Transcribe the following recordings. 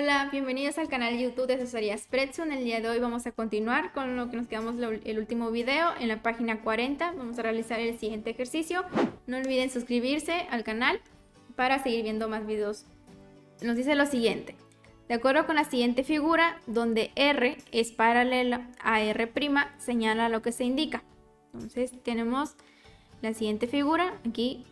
Hola, bienvenidos al canal de YouTube de Asesoría Spreadshot. En el día de hoy vamos a continuar con lo que nos quedamos el último video. En la página 40 vamos a realizar el siguiente ejercicio. No olviden suscribirse al canal para seguir viendo más videos. Nos dice lo siguiente: de acuerdo con la siguiente figura, donde R es paralela a R', señala lo que se indica. Entonces tenemos la siguiente figura. Aquí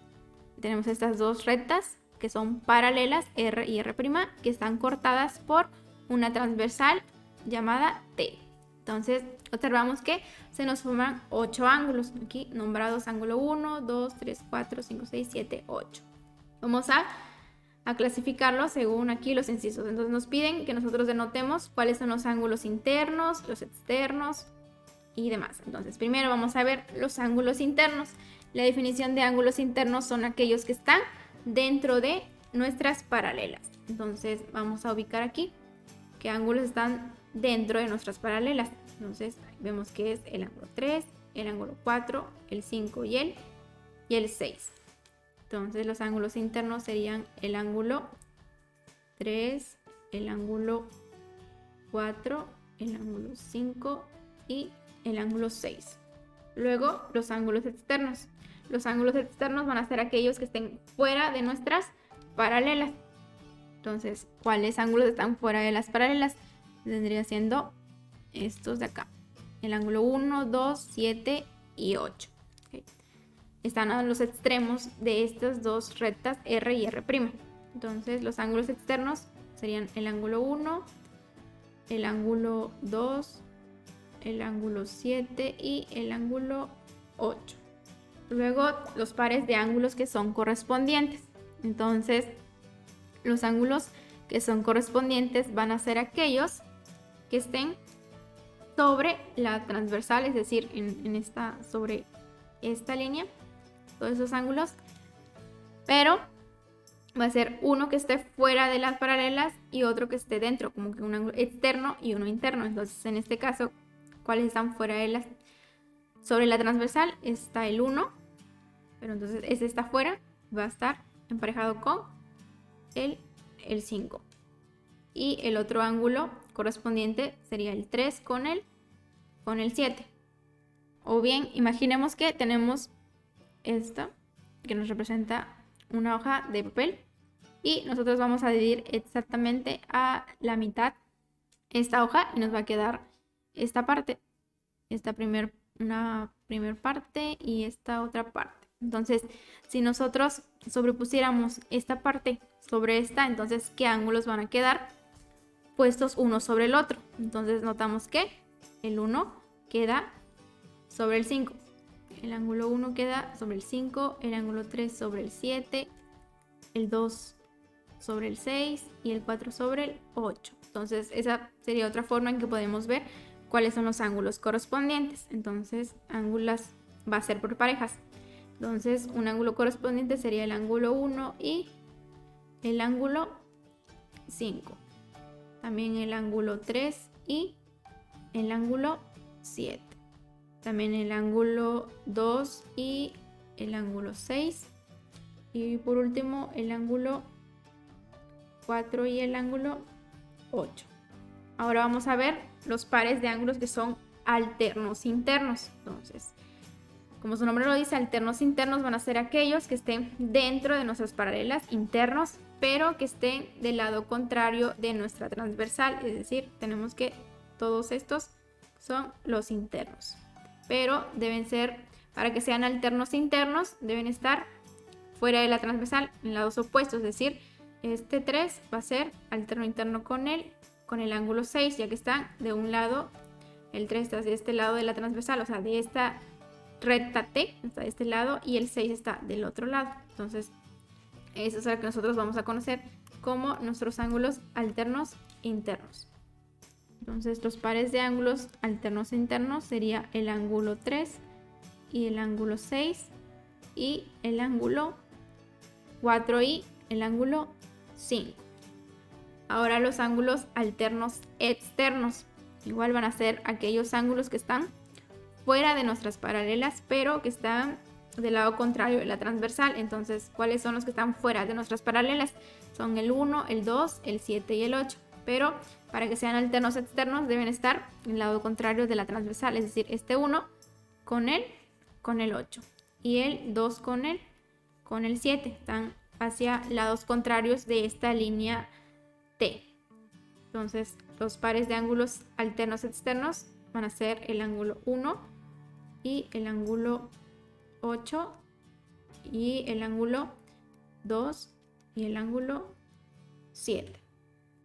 tenemos estas dos rectas que son paralelas, R y R', que están cortadas por una transversal llamada T. Entonces observamos que se nos forman 8 ángulos, aquí nombrados ángulo 1, 2, 3, 4, 5, 6, 7, 8. Vamos a clasificarlos según aquí los incisos. Entonces nos piden que nosotros denotemos cuáles son los ángulos internos, los externos y demás. Entonces primero vamos a ver los ángulos internos. La definición de ángulos internos son aquellos que están dentro de nuestras paralelas. Entonces vamos a ubicar aquí qué ángulos están dentro de nuestras paralelas. Entonces vemos que es el ángulo 3, el ángulo 4, el 5 y el 6. Entonces los ángulos internos serían el ángulo 3, el ángulo 4, el ángulo 5 y el ángulo 6. Luego los ángulos externos. Los ángulos externos van a ser aquellos que estén fuera de nuestras paralelas. Entonces, ¿cuáles ángulos están fuera de las paralelas? Vendría siendo estos de acá. El ángulo 1, 2, 7 y 8. ¿Okay? Están a los extremos de estas dos rectas R y R'. Entonces, los ángulos externos serían el ángulo 1, el ángulo 2, el ángulo 7 y el ángulo 8. Luego los pares de ángulos que son correspondientes. Entonces los ángulos que son correspondientes van a ser aquellos que estén sobre la transversal, es decir, sobre esta línea, todos esos ángulos, pero va a ser uno que esté fuera de las paralelas y otro que esté dentro, como que un ángulo externo y uno interno. Entonces en este caso, ¿cuáles están fuera de las? Sobre la transversal está el 1, pero entonces este está fuera, va a estar emparejado con el 5. Y el otro ángulo correspondiente sería el 3 con el 7. O bien, imaginemos que tenemos esta, que nos representa una hoja de papel, y nosotros vamos a dividir exactamente a la mitad esta hoja y nos va a quedar esta parte, una primera parte y esta otra parte. Entonces, si nosotros sobrepusiéramos esta parte sobre esta, entonces, ¿qué ángulos van a quedar puestos uno sobre el otro? Entonces, notamos que el 1 queda sobre el 5. El ángulo 1 queda sobre el 5, el ángulo 3 sobre el 7, el 2 sobre el 6 y el 4 sobre el 8. Entonces, esa sería otra forma en que podemos ver cuáles son los ángulos correspondientes. Entonces, ángulos va a ser por parejas. Entonces, un ángulo correspondiente sería el ángulo 1 y el ángulo 5. También el ángulo 3 y el ángulo 7. También el ángulo 2 y el ángulo 6. Y por último, el ángulo 4 y el ángulo 8. Ahora vamos a ver los pares de ángulos que son alternos internos. Entonces, como su nombre lo dice, alternos internos van a ser aquellos que estén dentro de nuestras paralelas, internos, pero que estén del lado contrario de nuestra transversal. Es decir, tenemos que todos estos son los internos. Pero deben ser, para que sean alternos internos, deben estar fuera de la transversal, en lados opuestos. Es decir, este 3 va a ser alterno interno con el ángulo 6, ya que está de un lado, el 3 está de este lado de la transversal, o sea, de esta recta T, está de este lado, y el 6 está del otro lado. Entonces, eso es lo que nosotros vamos a conocer como nuestros ángulos alternos internos. Entonces, los pares de ángulos alternos internos sería el ángulo 3 y el ángulo 6 y el ángulo 4 y el ángulo 5. Ahora los ángulos alternos externos igual van a ser aquellos ángulos que están fuera de nuestras paralelas, pero que están del lado contrario de la transversal. Entonces, ¿cuáles son los que están fuera de nuestras paralelas? Son el 1, el 2, el 7 y el 8. pero para que sean alternos externos deben estar en el lado contrario de la transversal, es decir, este 1 con el 8 y el 2 con el 7, están hacia lados contrarios de esta línea T. Entonces los pares de ángulos alternos externos van a ser el ángulo 1 y el ángulo 8 y el ángulo 2 y el ángulo 7.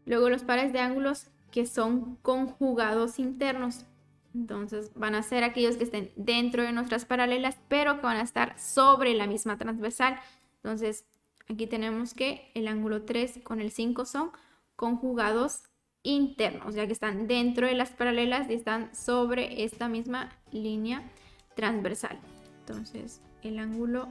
Luego los pares de ángulos que son conjugados internos, entonces van a ser aquellos que estén dentro de nuestras paralelas pero que van a estar sobre la misma transversal. Entonces aquí tenemos que el ángulo 3 con el 5 son conjugados internos, ya que están dentro de las paralelas y están sobre esta misma línea transversal. Entonces el ángulo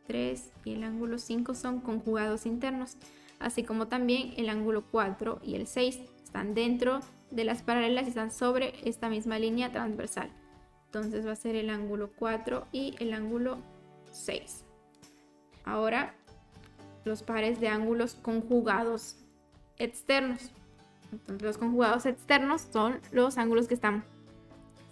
3 y el ángulo 5 son conjugados internos, así como también el ángulo 4 y el 6 están dentro de las paralelas y están sobre esta misma línea transversal. Entonces va a ser el ángulo 4 y el ángulo 6. Ahora los pares de ángulos conjugados externos. Entonces los conjugados externos son los ángulos que están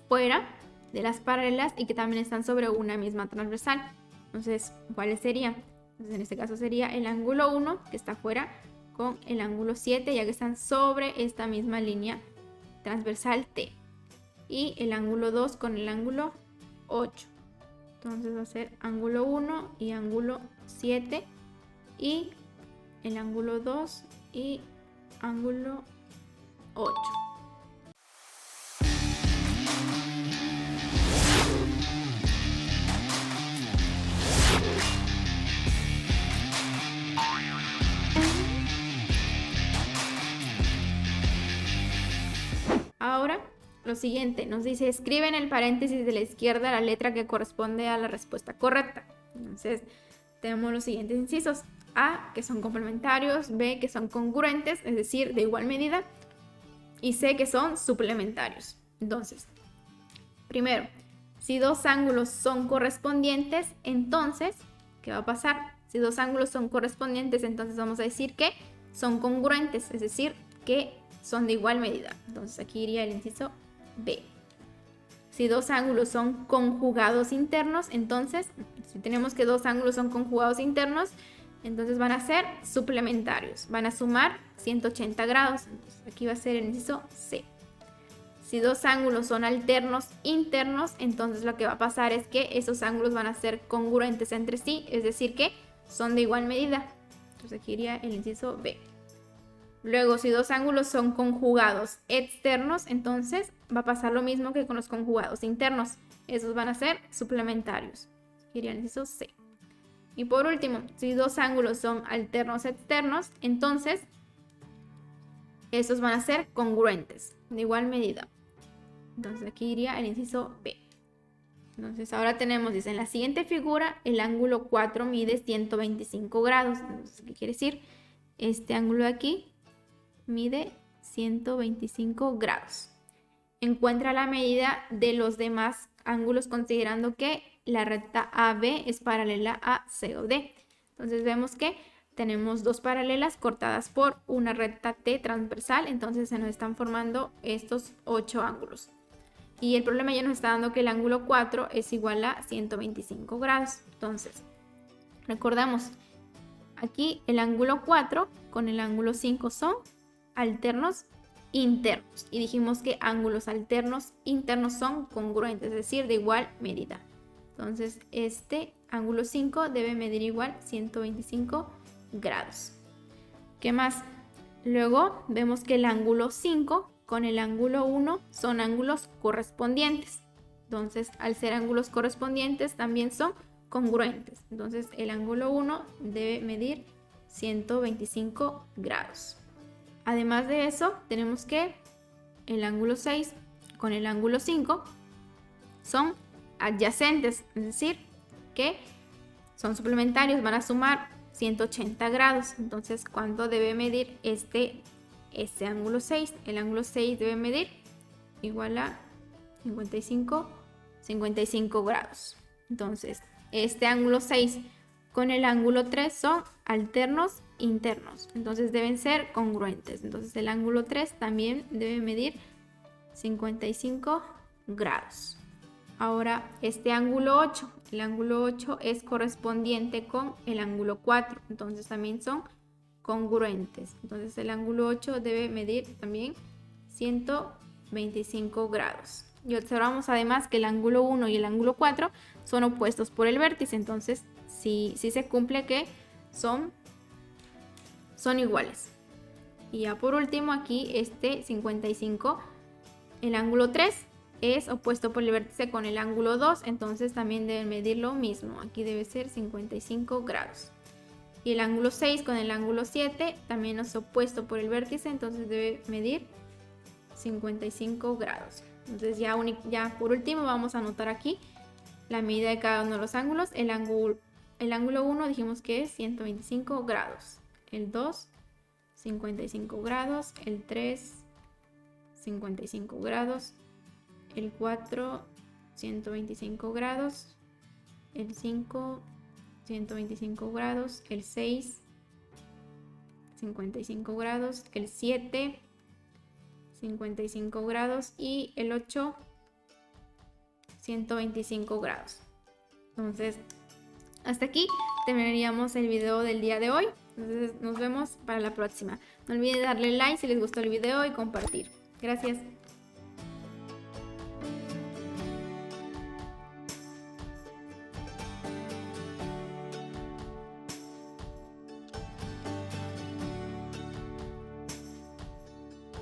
fuera de las paralelas y que también están sobre una misma transversal. Entonces, ¿cuáles serían? Entonces, en este caso sería el ángulo 1 que está fuera con el ángulo 7, ya que están sobre esta misma línea transversal T. Y el ángulo 2 con el ángulo 8. Entonces va a ser ángulo 1 y ángulo 7 y el ángulo 2 y ángulo 8. Ahora, lo siguiente, nos dice, escribe en el paréntesis de la izquierda la letra que corresponde a la respuesta correcta. Entonces, tenemos los siguientes incisos. A, que son complementarios, B, que son congruentes, es decir, de igual medida, y C, que son suplementarios. Entonces, primero, si dos ángulos son correspondientes, entonces, ¿qué va a pasar? Si dos ángulos son correspondientes, entonces vamos a decir que son congruentes, es decir, que son de igual medida. Entonces aquí iría el inciso B. Si dos ángulos son conjugados internos, entonces, si tenemos que dos ángulos son conjugados internos, entonces van a ser suplementarios, van a sumar 180 grados. Entonces aquí va a ser el inciso C. Si dos ángulos son alternos internos, entonces lo que va a pasar es que esos ángulos van a ser congruentes entre sí, es decir que son de igual medida. Entonces aquí iría el inciso B. Luego, si dos ángulos son conjugados externos, entonces va a pasar lo mismo que con los conjugados internos. Esos van a ser suplementarios. Aquí iría el inciso C. Y por último, si dos ángulos son alternos externos, entonces esos van a ser congruentes, de igual medida. Entonces aquí iría el inciso B. Entonces ahora tenemos, dice, en la siguiente figura, el ángulo 4 mide 125 grados. Entonces, ¿qué quiere decir? Este ángulo de aquí mide 125 grados. Encuentra la medida de los demás ángulos considerando que la recta AB es paralela a COD. Entonces vemos que tenemos dos paralelas cortadas por una recta T transversal, entonces se nos están formando estos 8 ángulos. Y el problema ya nos está dando que el ángulo 4 es igual a 125 grados. Entonces, recordamos, aquí el ángulo 4 con el ángulo 5 son alternos internos. Y dijimos que ángulos alternos internos son congruentes, es decir, de igual medida. Entonces, este ángulo 5 debe medir igual 125 grados. ¿Qué más? Luego vemos que el ángulo 5 con el ángulo 1 son ángulos correspondientes. Entonces, al ser ángulos correspondientes, también son congruentes. Entonces, el ángulo 1 debe medir 125 grados. Además de eso, tenemos que el ángulo 6 con el ángulo 5 son adyacentes, es decir, que son suplementarios, van a sumar 180 grados. Entonces, ¿cuánto debe medir este ángulo 6? El ángulo 6 debe medir igual a 55 grados. Entonces, este ángulo 6 con el ángulo 3 son alternos internos. Entonces deben ser congruentes. Entonces el ángulo 3 también debe medir 55 grados. Ahora este ángulo 8. El ángulo 8 es correspondiente con el ángulo 4. Entonces también son congruentes. Entonces el ángulo 8 debe medir también 125 grados. Y observamos además que el ángulo 1 y el ángulo 4 son opuestos por el vértice. Entonces sí se cumple que son iguales. Y ya por último aquí este 55, el ángulo 3 es opuesto por el vértice con el ángulo 2, entonces también deben medir lo mismo. Aquí debe ser 55 grados. Y el ángulo 6 con el ángulo 7 también es opuesto por el vértice, entonces debe medir 55 grados. Entonces ya por último vamos a anotar aquí la medida de cada uno de los ángulos. El ángulo 1 dijimos que es 125 grados. El 2, 55 grados. El 3, 55 grados. El 4, 125 grados. El 5, 125 grados. El 6, 55 grados. El 7, 55 grados. Y el 8, 125 grados. Entonces, hasta aquí terminaríamos el video del día de hoy. Entonces, nos vemos para la próxima. No olviden darle like si les gustó el video y compartir. Gracias.